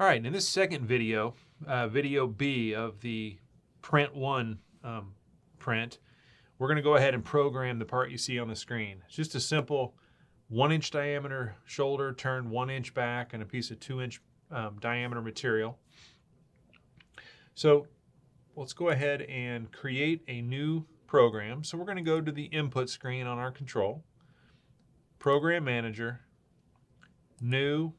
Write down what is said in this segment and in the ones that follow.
All right, in this second video, video B of the print 1 print, we're going to go ahead and program the part you see on the screen. It's just a simple 1-inch diameter shoulder turned 1 inch back and a piece of 2-inch diameter material. So let's go ahead and create a new program. So we're going to go to the input screen on our control, Program Manager, New,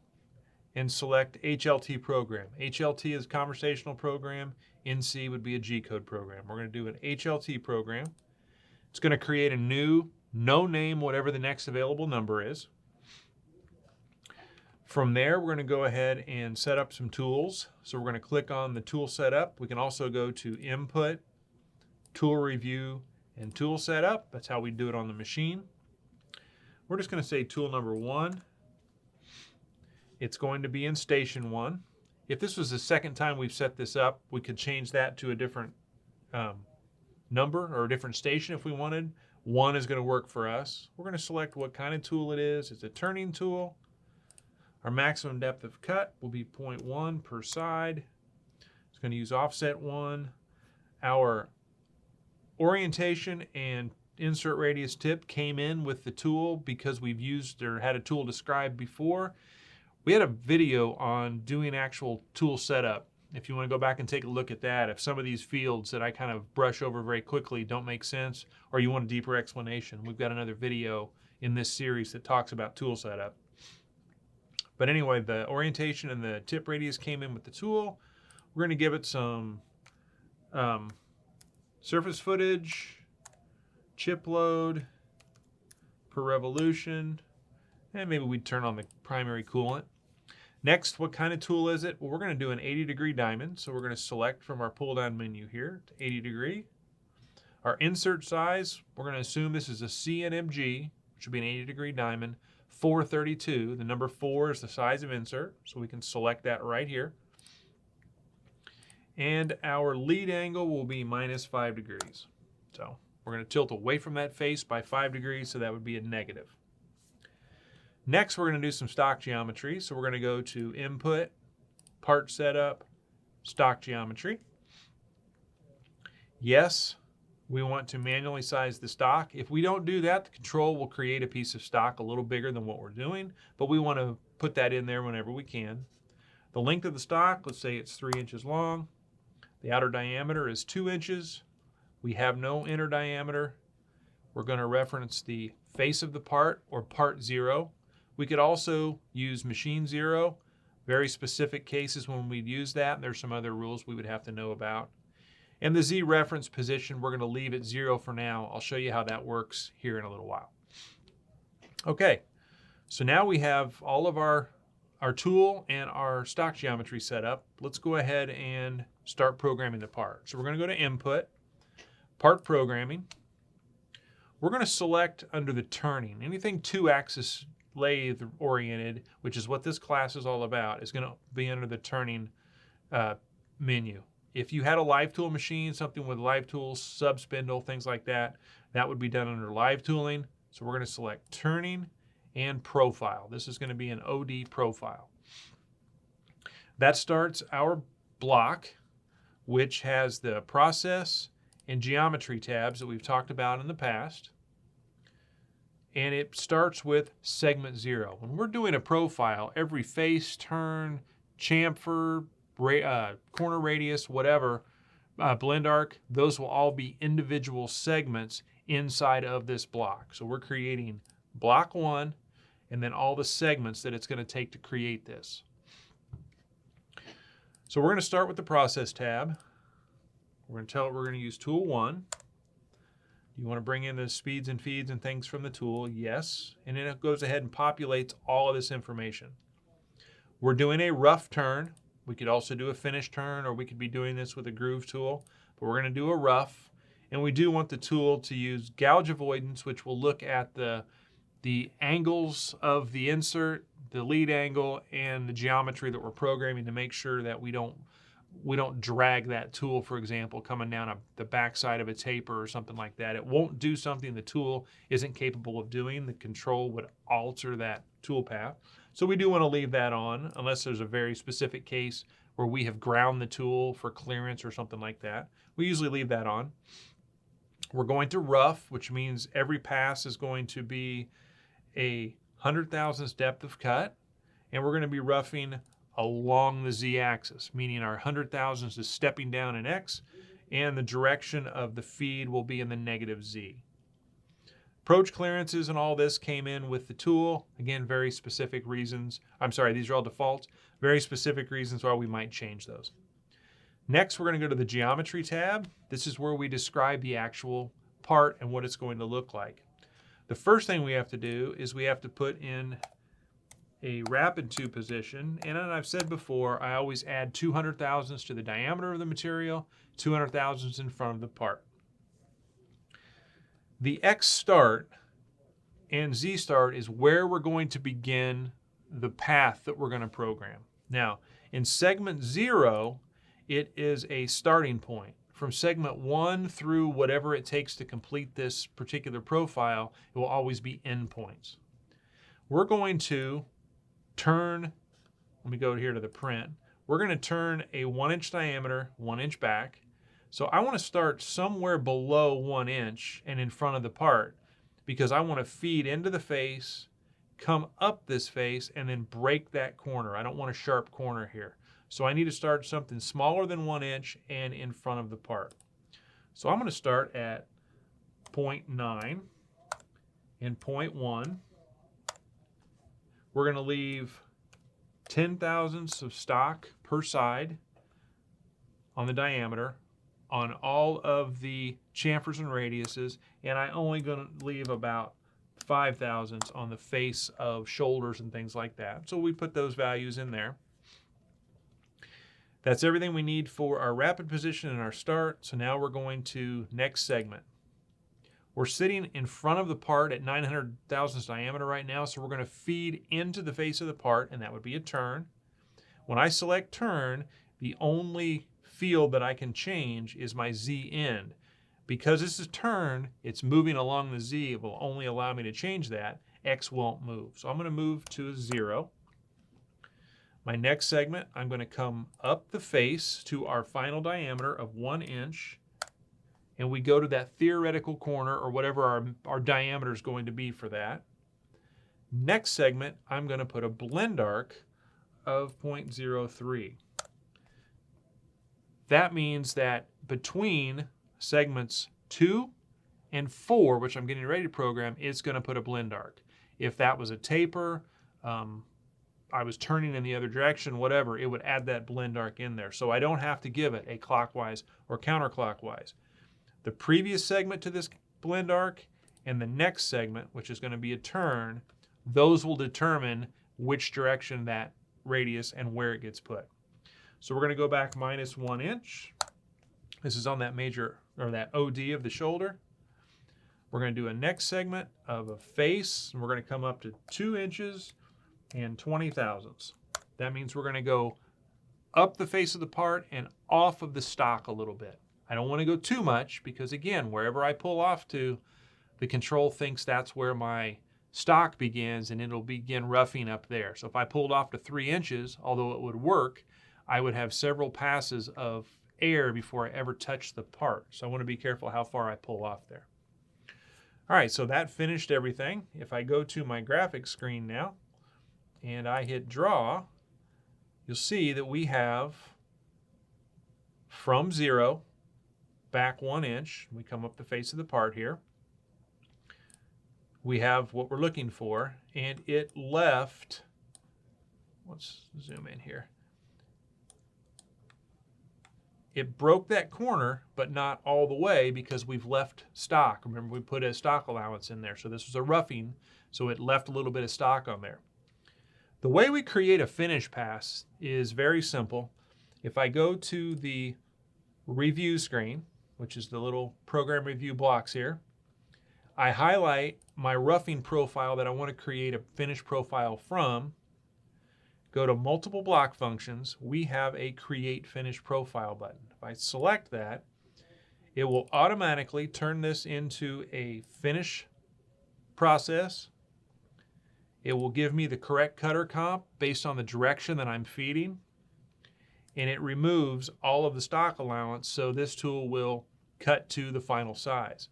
and select HLT program. HLT is conversational program. NC would be a G-code program. We're going to do an HLT program. It's going to create a new, no name, whatever the next available number is. From there, we're going to go ahead and set up some tools. So we're going to click on the tool setup. We can also go to Input, Tool Review, and Tool Setup. That's how we do it on the machine. We're just going to say tool number 1. It's going to be in station 1. If this was the second time we've set this up, we could change that to a different number or a different station if we wanted. 1 is going to work for us. We're going to select what kind of tool it is. It's a turning tool. Our maximum depth of cut will be 0.1 per side. It's going to use offset 1. Our orientation and insert radius tip came in with the tool because we've used or had a tool described before. We had a video on doing actual tool setup. If you want to go back and take a look at that, if some of these fields that I kind of brush over very quickly don't make sense, or you want a deeper explanation, we've got another video in this series that talks about tool setup. But anyway, the orientation and the tip radius came in with the tool. We're going to give it some surface footage, chip load per revolution, and maybe we'd turn on the primary coolant. Next, what kind of tool is it? Well, we're going to do an 80-degree diamond. So we're going to select from our pull-down menu here to 80 degree. Our insert size, we're going to assume this is a CNMG, which would be an 80-degree diamond, 432. The number 4 is the size of insert, so we can select that right here. And our lead angle will be -5 degrees. So we're going to tilt away from that face by 5 degrees, so that would be a negative. Next, we're going to do some stock geometry. So we're going to go to Input, Part Setup, Stock Geometry. Yes, we want to manually size the stock. If we don't do that, the control will create a piece of stock a little bigger than what we're doing, but we want to put that in there whenever we can. The length of the stock, let's say it's 3 inches long. The outer diameter is 2 inches. We have no inner diameter. We're going to reference the face of the part, or part 0. We could also use machine 0. Very specific cases when we'd use that. There's some other rules we would have to know about. And the Z reference position, we're going to leave it 0 for now. I'll show you how that works here in a little while. Okay, so now we have all of our tool and our stock geometry set up. Let's go ahead and start programming the part. So we're going to go to Input, Part Programming. We're going to select under the turning. Anything 2-axis lathe oriented, which is what this class is all about, is going to be under the turning menu. If you had a live tool machine, something with live tools, sub spindle, things like that, that would be done under live tooling. So we're going to select turning and profile. This is going to be an OD profile. That starts our block, which has the process and geometry tabs that we've talked about in the past. And it starts with segment 0. When we're doing a profile, every face, turn, chamfer, corner radius, whatever, blend arc, those will all be individual segments inside of this block. So we're creating block 1 and then all the segments that it's going to take to create this. So we're going to start with the process tab. We're going to tell it we're going to use tool 1. You want to bring in the speeds and feeds and things from the tool? Yes. And then it goes ahead and populates all of this information. We're doing a rough turn. We could also do a finish turn, or we could be doing this with a groove tool, but we're going to do a rough. And we do want the tool to use gouge avoidance, which will look at the angles of the insert, the lead angle, and the geometry that we're programming to make sure that we don't drag that tool, for example, coming down the backside of a taper or something like that. It won't do something the tool isn't capable of doing. The control would alter that tool path. So we do want to leave that on unless there's a very specific case where we have ground the tool for clearance or something like that. We usually leave that on. We're going to rough, which means every pass is going to be a 100,000ths depth of cut, and we're going to be roughing along the z-axis, meaning our 100,000ths is stepping down in x, and the direction of the feed will be in the negative z. Approach clearances and all this came in with the tool. Again, very specific reasons. I'm sorry, these are all defaults. Very specific reasons why we might change those. Next, we're going to go to the Geometry tab. This is where we describe the actual part and what it's going to look like. The first thing we have to do is we have to put in a rapid to position. And I've said before, I always add 200,000ths to the diameter of the material, 200,000ths in front of the part. The X start and Z start is where we're going to begin the path that we're going to program. Now, in segment 0, it is a starting point. From segment 1 through whatever it takes to complete this particular profile, it will always be endpoints. We're going to turn, let me go here to the print. We're going to turn a 1-inch diameter, 1 inch back. So I want to start somewhere below 1 inch and in front of the part because I want to feed into the face, come up this face, and then break that corner. I don't want a sharp corner here. So I need to start something smaller than 1 inch and in front of the part. So I'm going to start at 0.9 and 0.1. We're going to leave 10,000ths of stock per side on the diameter on all of the chamfers and radiuses, and I'm only going to leave about 5,000ths on the face of shoulders and things like that. So we put those values in there. That's everything we need for our rapid position and our start. So now we're going to next segment. We're sitting in front of the part at 900,000ths diameter right now, so we're going to feed into the face of the part, and that would be a turn. When I select turn, the only field that I can change is my Z end. Because this is turn, it's moving along the Z. It will only allow me to change that. X won't move. So I'm going to move to a 0. My next segment, I'm going to come up the face to our final diameter of 1 inch, and we go to that theoretical corner or whatever our diameter is going to be for that. Next segment, I'm going to put a blend arc of 0.03. That means that between segments 2 and 4, which I'm getting ready to program, it's going to put a blend arc. If that was a taper, I was turning in the other direction, whatever, it would add that blend arc in there. So I don't have to give it a clockwise or counterclockwise. The previous segment to this blend arc and the next segment, which is going to be a turn, those will determine which direction that radius and where it gets put. So we're going to go back -1 inch. This is on that major, or that OD of the shoulder. We're going to do a next segment of a face, and we're going to come up to 2 inches and 20,000ths. That means we're going to go up the face of the part and off of the stock a little bit. I don't want to go too much because, again, wherever I pull off to, the control thinks that's where my stock begins, and it'll begin roughing up there. So if I pulled off to 3 inches, although it would work, I would have several passes of air before I ever touch the part. So I want to be careful how far I pull off there. All right, so that finished everything. If I go to my graphics screen now and I hit draw, you'll see that we have from 0 back 1 inch. We come up the face of the part here. We have what we're looking for, and it left, let's zoom in here. It broke that corner, but not all the way because we've left stock. Remember, we put a stock allowance in there. So this was a roughing, so it left a little bit of stock on there. The way we create a finish pass is very simple. If I go to the review screen, which is the little program review blocks here, I highlight my roughing profile that I want to create a finish profile from. Go to multiple block functions. We have a create finish profile button. If I select that, it will automatically turn this into a finish process. It will give me the correct cutter comp based on the direction that I'm feeding, and it removes all of the stock allowance, so this tool will cut to the final size.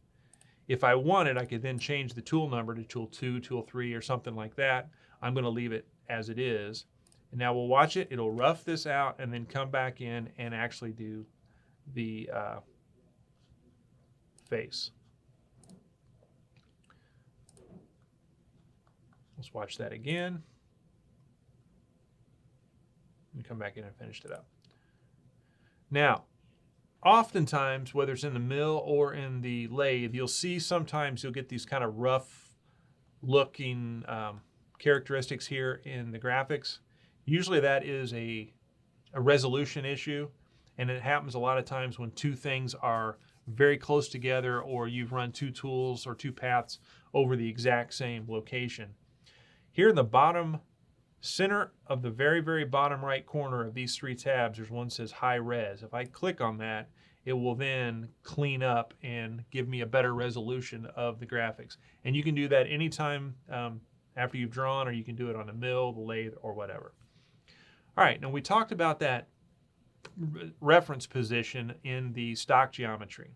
If I wanted, I could then change the tool number to tool 2, tool 3, or something like that. I'm going to leave it as it is. And now we'll watch it. It'll rough this out and then come back in and actually do the face. Let's watch that again. And come back in and finish it up. Now, oftentimes, whether it's in the mill or in the lathe, you'll see sometimes you'll get these kind of rough looking characteristics here in the graphics. Usually that is a resolution issue, and it happens a lot of times when two things are very close together, or you've run two tools or two paths over the exact same location. Here in the bottom center of the very, very bottom right corner of these three tabs, there's one that says high res. If I click on that, it will then clean up and give me a better resolution of the graphics. And you can do that anytime after you've drawn, or you can do it on the mill, the lathe, or whatever. All right, now we talked about that reference position in the stock geometry.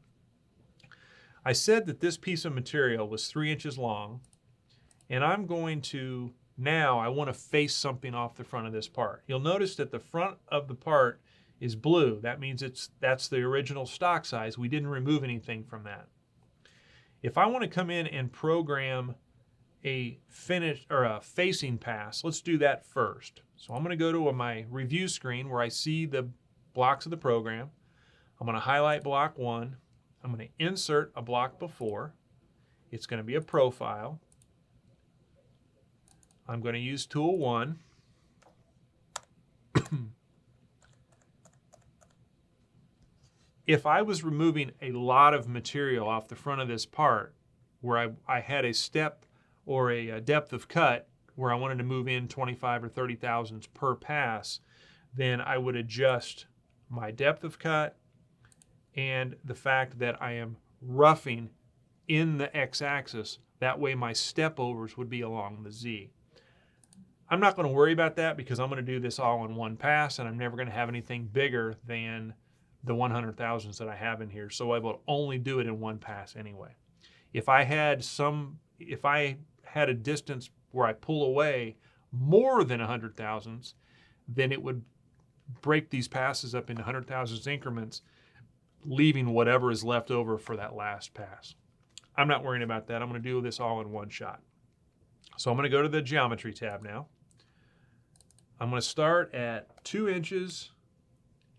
I said that this piece of material was 3 inches long, and I'm going to, now I want to face something off the front of this part. You'll notice that the front of the part is blue. That means that's the original stock size. We didn't remove anything from that. If I want to come in and program a finish or a facing pass, let's do that first. So I'm going to go to my review screen where I see the blocks of the program. I'm going to highlight block 1. I'm going to insert a block before. It's going to be a profile. I'm going to use tool 1. If I was removing a lot of material off the front of this part, where I had a step or a depth of cut where I wanted to move in 25 or 30 thousandths per pass, then I would adjust my depth of cut and the fact that I am roughing in the x-axis. That way my step overs would be along the z. I'm not going to worry about that because I'm going to do this all in one pass, and I'm never going to have anything bigger than the 100 thousandths that I have in here, so I will only do it in one pass anyway. If I had a distance where I pull away more than 100 thousandths, then it would break these passes up into 100 thousandths increments, leaving whatever is left over for that last pass. I'm not worrying about that. I'm going to do this all in one shot. So I'm going to go to the geometry tab now. I'm going to start at 2 inches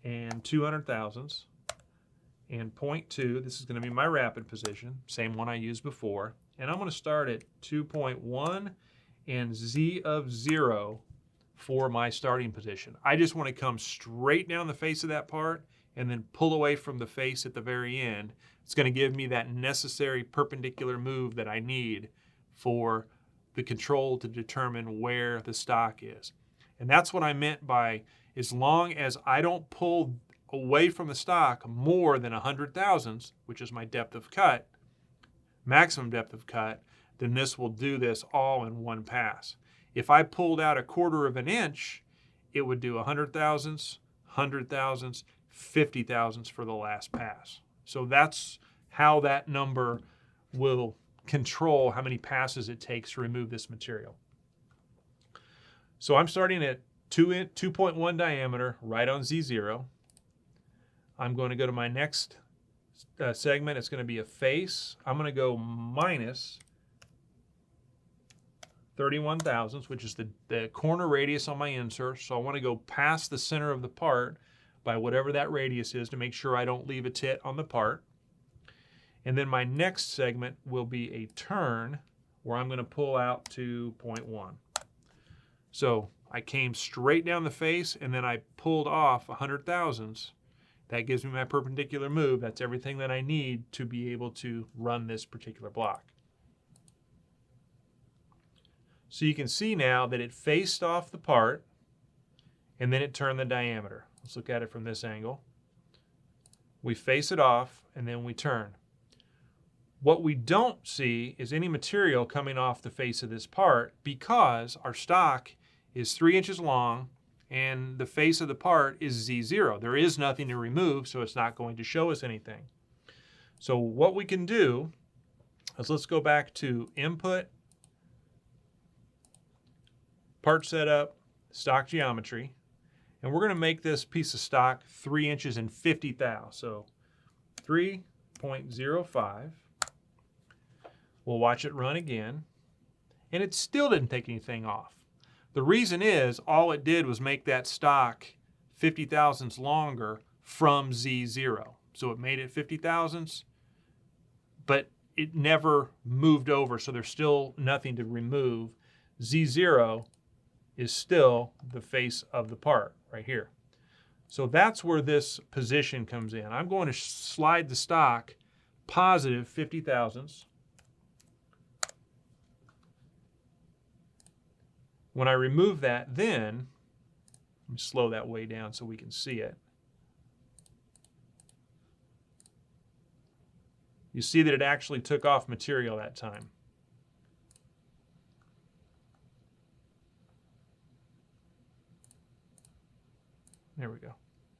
and 200 thousandths and 0.2. This is going to be my rapid position, same one I used before. And I'm going to start at 2.1 and z of 0 for my starting position. I just want to come straight down the face of that part and then pull away from the face at the very end. It's going to give me that necessary perpendicular move that I need for the control to determine where the stock is. And that's what I meant by, as long as I don't pull away from the stock more than 100 thousandths, which is my depth of cut, maximum depth of cut, then this will do this all in one pass. If I pulled out 1/4 of an inch, it would do 100 thousandths, 100 thousandths, 50 thousandths for the last pass. So that's how that number will control how many passes it takes to remove this material. So I'm starting at 2.1 diameter, right on Z0. I'm going to go to my next segment. It's going to be a face. I'm going to go minus 31 thousandths, which is the corner radius on my insert. So I want to go past the center of the part by whatever that radius is to make sure I don't leave a tit on the part. And then my next segment will be a turn where I'm going to pull out to 0.1. So I came straight down the face and then I pulled off 100 thousandths. That gives me my perpendicular move. That's everything that I need to be able to run this particular block. So you can see now that it faced off the part and then it turned the diameter. Let's look at it from this angle. We face it off and then we turn. What we don't see is any material coming off the face of this part because our stock is 3 inches long and the face of the part is Z0. There is nothing to remove, so it's not going to show us anything. So what we can do is let's go back to Input, Part Setup, Stock Geometry, and we're going to make this piece of stock 3 inches and 50 thou. So 3.05. We'll watch it run again, and it still didn't take anything off. The reason is all it did was make that stock 50 thousandths longer from Z0. So it made it 50 thousandths, but it never moved over, so there's still nothing to remove. Z0 is still the face of the part right here. So that's where this position comes in. I'm going to slide the stock positive 50 thousandths. When I remove that, then, let me slow that way down so we can see it. You see that it actually took off material that time. There we go.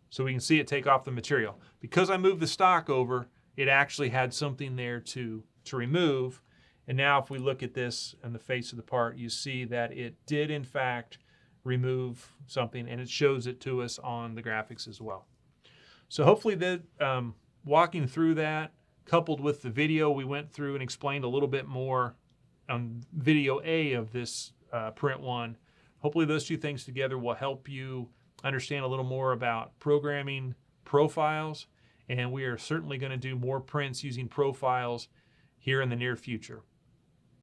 So we can see it take off the material. Because I moved the stock over, it actually had something there to remove. And now if we look at this and the face of the part, you see that it did in fact remove something, and it shows it to us on the graphics as well. So hopefully that walking through that, coupled with the video we went through and explained a little bit more on video A of this print one, hopefully those two things together will help you understand a little more about programming profiles, and we are certainly going to do more prints using profiles here in the near future.